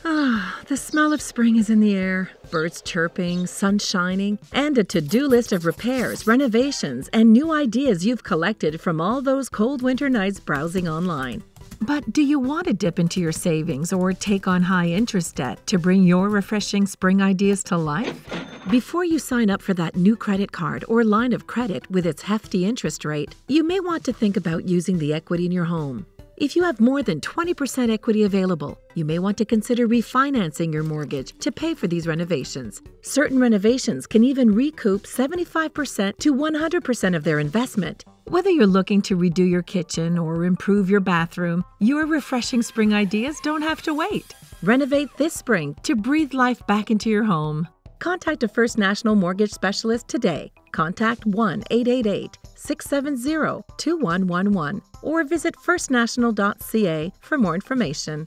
Ah, the smell of spring is in the air. Birds chirping, sun shining, and a to-do list of repairs, renovations, and new ideas you've collected from all those cold winter nights browsing online. But do you want to dip into your savings or take on high-interest debt to bring your refreshing spring ideas to life? Before you sign up for that new credit card or line of credit with its hefty interest rate, you may want to think about using the equity in your home. If you have more than 20% equity available, you may want to consider refinancing your mortgage to pay for these renovations. Certain renovations can even recoup 75% to 100% of their investment. Whether you're looking to redo your kitchen or improve your bathroom, your refreshing spring ideas don't have to wait. Renovate this spring to breathe life back into your home. Contact a First National Mortgage Specialist today. Contact 1-888-670-2111 or visit firstnational.ca for more information.